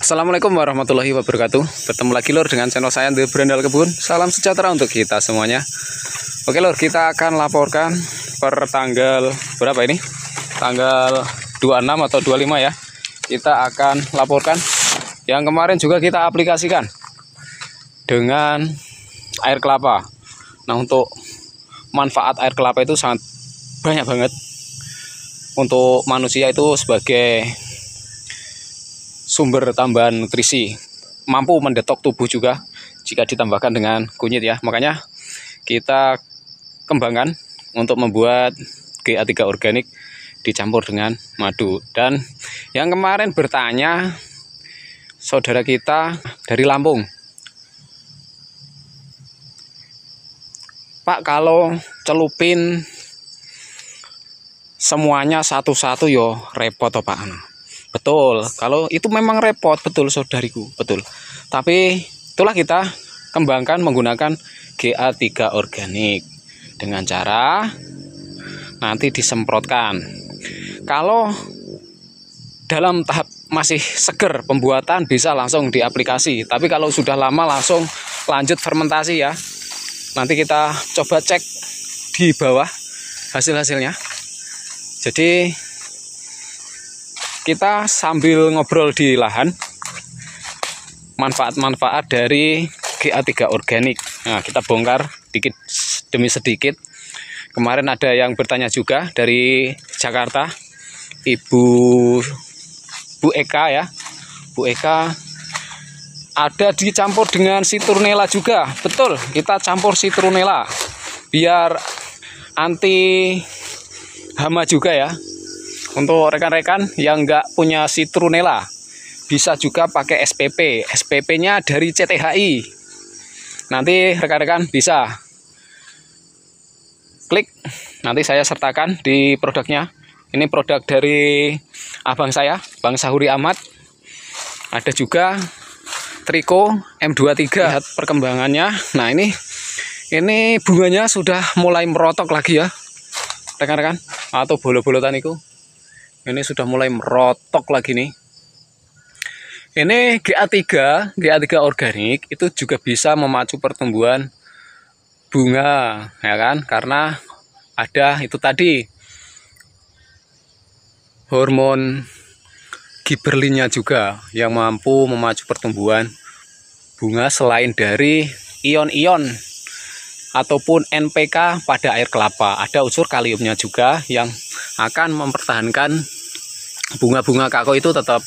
Assalamualaikum warahmatullahi wabarakatuh. Bertemu lagi lor dengan channel saya The Brandal Kebun. Salam sejahtera untuk kita semuanya. Oke lor, kita akan laporkan per tanggal berapa ini? Tanggal 26 atau 25 ya. Kita akan laporkan yang kemarin juga kita aplikasikan dengan air kelapa. Nah, untuk manfaat air kelapa itu sangat banyak banget. Untuk manusia itu sebagai sumber tambahan nutrisi, mampu mendetok tubuh juga jika ditambahkan dengan kunyit ya. Makanya kita kembangkan untuk membuat GA3 organik dicampur dengan madu. Dan yang kemarin bertanya saudara kita dari Lampung, Pak, kalau celupin semuanya satu-satu yo repot toh Pak? Betul, kalau itu memang repot, betul saudariku, betul. Tapi itulah kita kembangkan menggunakan GA3 organik dengan cara nanti disemprotkan. Kalau dalam tahap masih seger pembuatan bisa langsung diaplikasi, tapi kalau sudah lama langsung lanjut fermentasi ya. Nanti kita coba cek di bawah hasil-hasilnya. Jadi kita sambil ngobrol di lahan manfaat-manfaat dari GA3 organik. Nah, kita bongkar sedikit demi sedikit. Kemarin ada yang bertanya juga dari Jakarta, Bu Eka ya. Bu Eka, ada dicampur dengan citronella juga. Betul, kita campur citronella biar anti hama juga ya. Untuk rekan-rekan yang nggak punya citronella, bisa juga pakai SPP. SPP-nya dari CTHI. Nanti rekan-rekan bisa klik, nanti saya sertakan di produknya. Ini produk dari abang saya, Bang Sahuri Ahmad. Ada juga Triko M23. Lihat perkembangannya. Nah, ini bunganya sudah mulai merotok lagi ya, rekan-rekan. Atau bolo-bolotan itu. Ini sudah mulai merotok lagi nih. Ini GA3 organik itu juga bisa memacu pertumbuhan bunga, ya kan? Karena ada itu tadi hormon giberlinnya juga yang mampu memacu pertumbuhan bunga selain dari ion-ion ataupun NPK pada air kelapa. Ada unsur kaliumnya juga yang akan mempertahankan bunga-bunga kakao itu tetap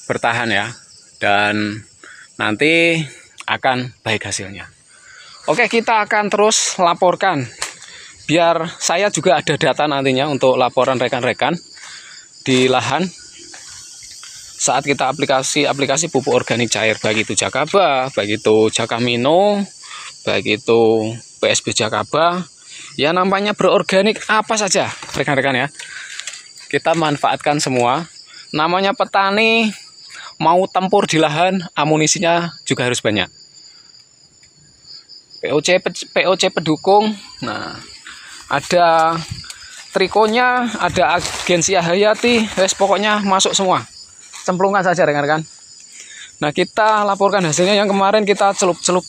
bertahan ya, dan nanti akan baik hasilnya. Oke, kita akan terus laporkan biar saya juga ada data nantinya untuk laporan rekan-rekan di lahan saat kita aplikasi pupuk organik cair, baik itu Jakaba, baik itu Jakamino, baik itu PSB Jakaba, ya namanya berorganik apa saja rekan-rekan ya. Kita manfaatkan semua. Namanya petani mau tempur di lahan, amunisinya juga harus banyak. POC pendukung. Nah, ada trikonya, ada agensia hayati, pokoknya masuk semua. Cemplungkan saja rekan-rekan. Nah, kita laporkan hasilnya yang kemarin kita celup-celup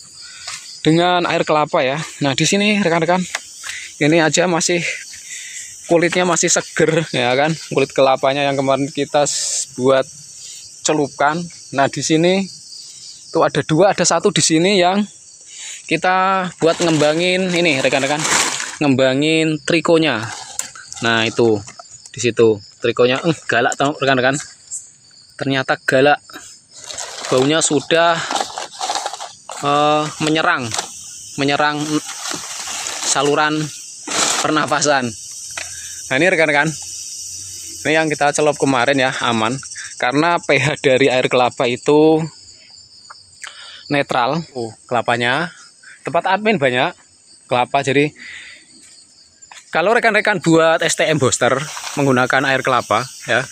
dengan air kelapa ya. Nah, di sini rekan-rekan, ini aja masih kulitnya masih seger ya kan, kulit kelapanya yang kemarin kita buat celupkan. Nah, di sini tuh ada dua, ada satu di sini yang kita buat ngembangin ini rekan-rekan, ngembangin trikonya. Nah, itu di situ trikonya galak rekan-rekan, ternyata galak, baunya sudah menyerang saluran pernafasan. Nah, ini rekan-rekan, ini yang kita celup kemarin ya, aman karena pH dari air kelapa itu netral. Kelapanya tempat admin banyak kelapa, jadi kalau rekan-rekan buat STM booster menggunakan air kelapa ya,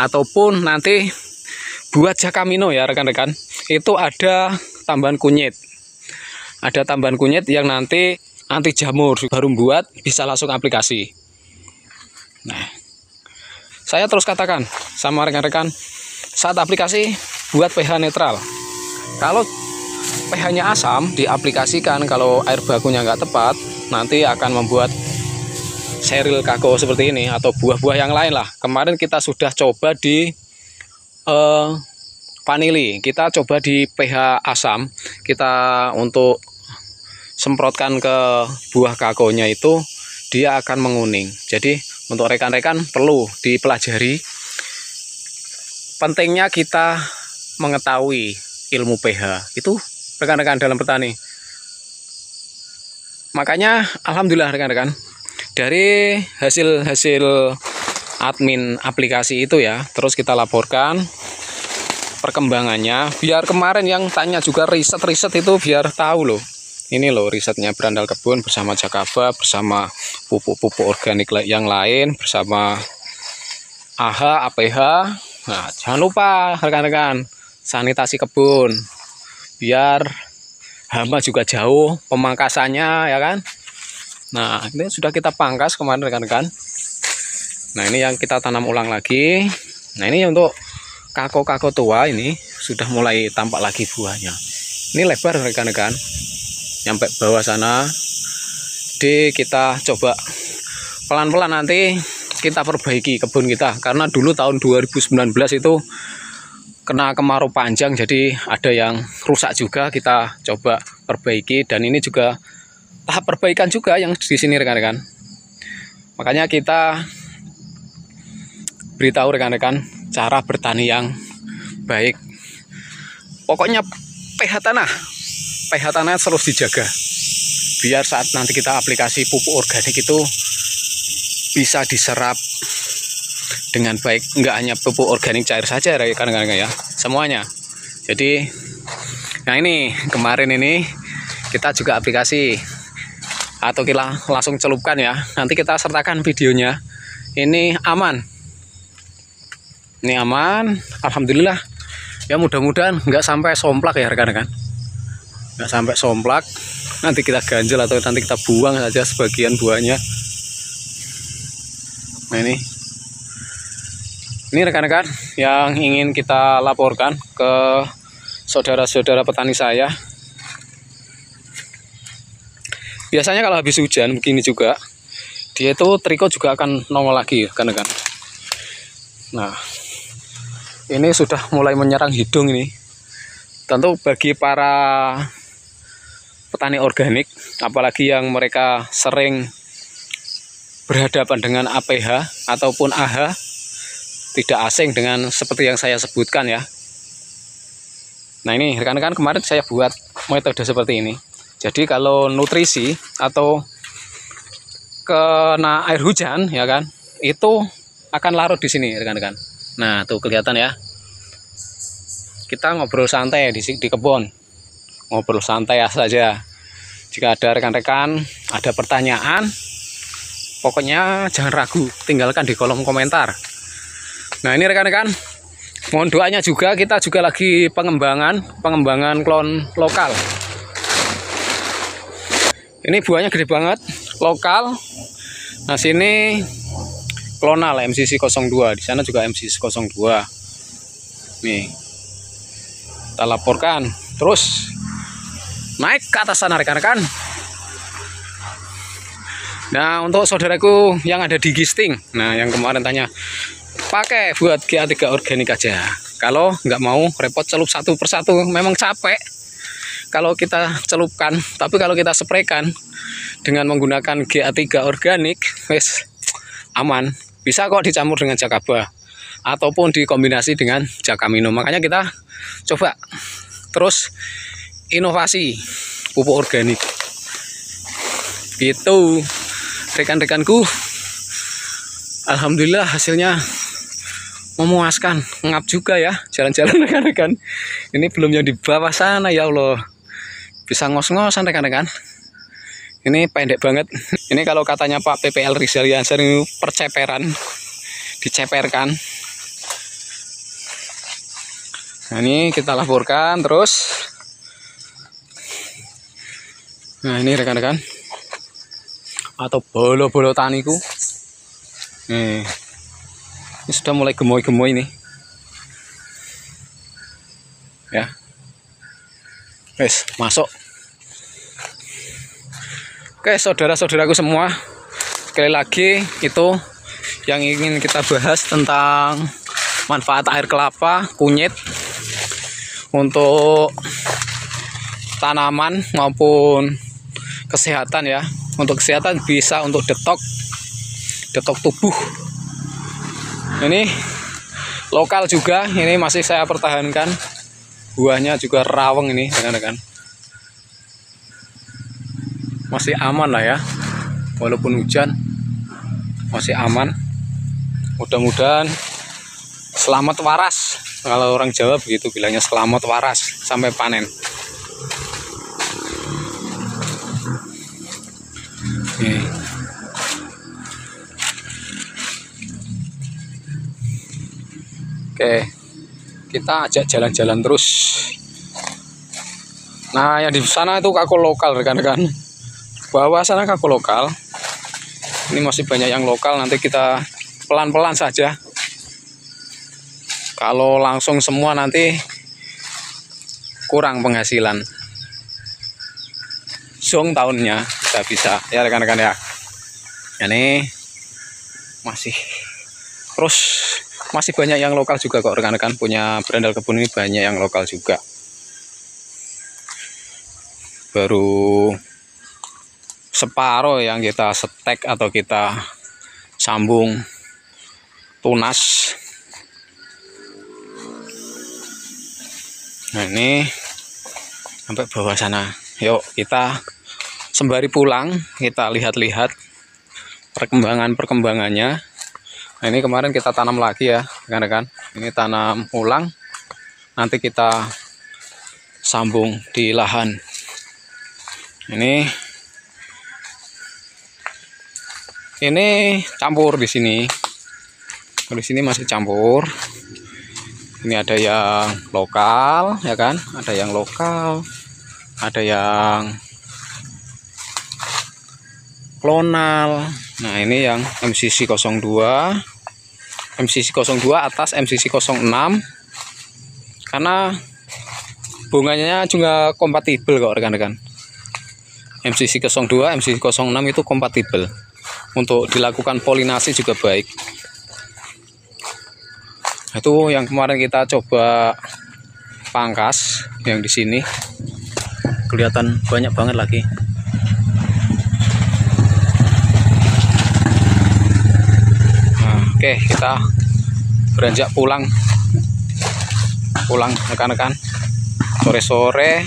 ataupun nanti buat Jakamino ya rekan-rekan, itu ada tambahan kunyit. Ada tambahan kunyit yang nanti anti jamur, baru buat bisa langsung aplikasi. Nah, saya terus katakan sama rekan-rekan, saat aplikasi buat pH netral. Kalau pH-nya asam diaplikasikan, kalau air bakunya nggak tepat, nanti akan membuat seril kako seperti ini atau buah-buah yang lain lah. Kemarin kita sudah coba di vanili, kita coba di pH asam, kita untuk semprotkan ke buah kakonya itu dia akan menguning. Jadi untuk rekan-rekan perlu dipelajari, pentingnya kita mengetahui ilmu pH itu rekan-rekan dalam petani. Makanya alhamdulillah rekan-rekan, dari hasil admin aplikasi itu ya, terus kita laporkan perkembangannya, biar kemarin yang tanya juga riset itu biar tahu loh. Ini loh risetnya Berandal Kebun bersama Jakaba, bersama pupuk-pupuk organik yang lain, bersama AHA, APH. Nah, jangan lupa rekan-rekan sanitasi kebun, biar hama juga jauh pemangkasannya ya kan. Nah, ini sudah kita pangkas kemarin rekan-rekan. Nah, ini yang kita tanam ulang lagi. Nah, ini untuk kako-kako tua ini sudah mulai tampak lagi buahnya. Ini lebar rekan-rekan, nyampe bawah sana. Jadi kita coba pelan-pelan nanti kita perbaiki kebun kita, karena dulu tahun 2019 itu kena kemarau panjang, jadi ada yang rusak juga, kita coba perbaiki. Dan ini juga tahap perbaikan juga yang di sini rekan-rekan. Makanya kita beritahu rekan-rekan cara bertani yang baik. Pokoknya pH tanah terus dijaga, biar saat nanti kita aplikasi pupuk organik itu bisa diserap dengan baik. Enggak hanya pupuk organik cair saja rekan-rekan ya, semuanya. Jadi nah ini kemarin ini kita juga aplikasi atau kita langsung celupkan ya, nanti kita sertakan videonya. Ini aman, ini aman, alhamdulillah ya. Mudah-mudahan nggak sampai somplak ya rekan-rekan, nggak sampai somplak. Nanti kita ganjel atau nanti kita buang saja sebagian buahnya. Nah ini rekan-rekan yang ingin kita laporkan ke saudara-saudara petani saya. Biasanya kalau habis hujan begini juga, dia itu triko juga akan nongol lagi rekan-rekan. Nah, ini sudah mulai menyerang hidung ini. Tentu bagi para petani organik, apalagi yang mereka sering berhadapan dengan APH ataupun AHA, tidak asing dengan seperti yang saya sebutkan ya. Nah ini rekan-rekan, kemarin saya buat metode seperti ini. Jadi kalau nutrisi atau kena air hujan ya kan, itu akan larut di sini rekan-rekan. Nah tuh kelihatan ya. Kita ngobrol santai di kebun, ngobrol santai saja. Jika ada rekan-rekan ada pertanyaan, pokoknya jangan ragu, tinggalkan di kolom komentar. Nah ini rekan-rekan, mohon doanya juga, kita juga lagi pengembangan klon lokal. Ini buahnya gede banget, lokal. Nah sini klonal MCC 02, di sana juga MCC 02. Nih kita laporkan, terus naik ke atas sana rekan-rekan. Nah untuk saudaraku yang ada di Gisting, nah yang kemarin tanya, pakai buat GA3 organik aja. Kalau nggak mau repot celup satu persatu, memang capek kalau kita celupkan. Tapi kalau kita spraykan dengan menggunakan GA3 organik, wes aman. Bisa kok dicampur dengan Jakaba ataupun dikombinasi dengan Jakamino. Makanya kita coba terus inovasi pupuk organik. Gitu rekan-rekanku. Alhamdulillah hasilnya memuaskan, ngap juga ya jalan-jalan rekan-rekan. Ini belum yang di bawah sana ya Allah, bisa ngos-ngosan rekan-rekan. Ini pendek banget. Ini kalau katanya Pak PPL Rizal Yansar ini perceperan, diceperkan. Nah ini kita laporkan terus. Nah ini rekan-rekan, atau bolo-bolo taniku. Nih, ini sudah mulai gemoy-gemoy nih. ya. Wes, masuk. Oke, saudara-saudaraku semua, sekali lagi itu yang ingin kita bahas tentang manfaat air kelapa kunyit untuk tanaman maupun kesehatan ya. Untuk kesehatan bisa untuk detok tubuh. Ini lokal juga, ini masih saya pertahankan. Buahnya juga raweng ini rekan-rekan. Masih aman lah ya, walaupun hujan masih aman. Mudah-mudahan selamat waras, kalau orang Jawa begitu bilangnya, selamat waras sampai panen. Nih. Oke, kita ajak jalan-jalan terus. Nah, yang di sana itu kako lokal rekan-rekan. Bawah sana kako lokal. Ini masih banyak yang lokal, nanti kita pelan-pelan saja. Kalau langsung semua nanti kurang penghasilan. Zong tahunnya bisa ya rekan-rekan ya. Ini masih terus masih banyak yang lokal juga kok rekan-rekan, punya berandal kebun ini banyak yang lokal juga. Baru separuh yang kita setek atau kita sambung tunas. Nah, ini sampai bawah sana. Yuk kita sembari pulang kita lihat-lihat perkembangannya. Nah, ini kemarin kita tanam lagi ya rekan-rekan. Ini tanam ulang, nanti kita sambung di lahan. Ini campur di sini. Di sini masih campur. Ini ada yang lokal ya kan, ada yang lokal, ada yang klonal. Nah, ini yang MCC 02 atas MCC 06, karena bunganya juga kompatibel kok rekan-rekan. MCC 02, MCC 06 itu kompatibel. Untuk dilakukan polinasi juga baik. Itu yang kemarin kita coba pangkas, yang di sini kelihatan banyak banget lagi. Nah, oke, kita beranjak pulang rekan-rekan. Sore-sore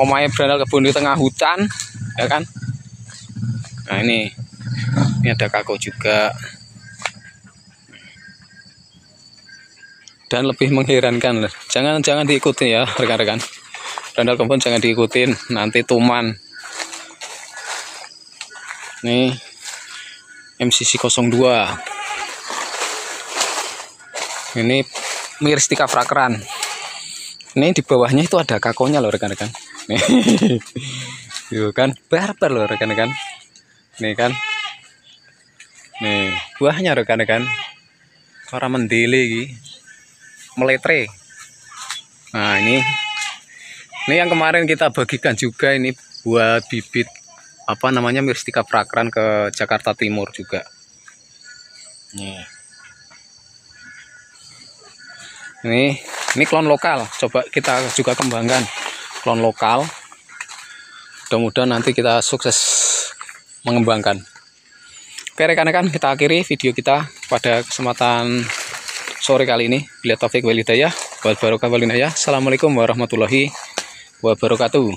omahe berandal kebun di tengah hutan ya kan. Nah, ini ada kako juga. Dan lebih mengherankan, jangan diikuti ya rekan-rekan. Berandal kebun jangan diikutin, nanti tuman. Nih MCC 02. Ini Myristica fragrans. Ini di bawahnya itu ada kakonya loh rekan-rekan. Nih. Itu kan barbar loh rekan-rekan. Nih kan. Nih, buahnya rekan-rekan. Orang mendele meletre. Nah, ini yang kemarin kita bagikan juga, ini buat bibit apa namanya Myristica fragrans ke Jakarta Timur juga. Nih. Ini klon lokal, coba kita juga kembangkan klon lokal. Mudah-mudahan nanti kita sukses mengembangkan. Oke rekan-rekan, kita akhiri video kita pada kesempatan sore kali ini. Bila taufik wal hidayah, wal barokah wal inayah. Assalamualaikum warahmatullahi wabarakatuh.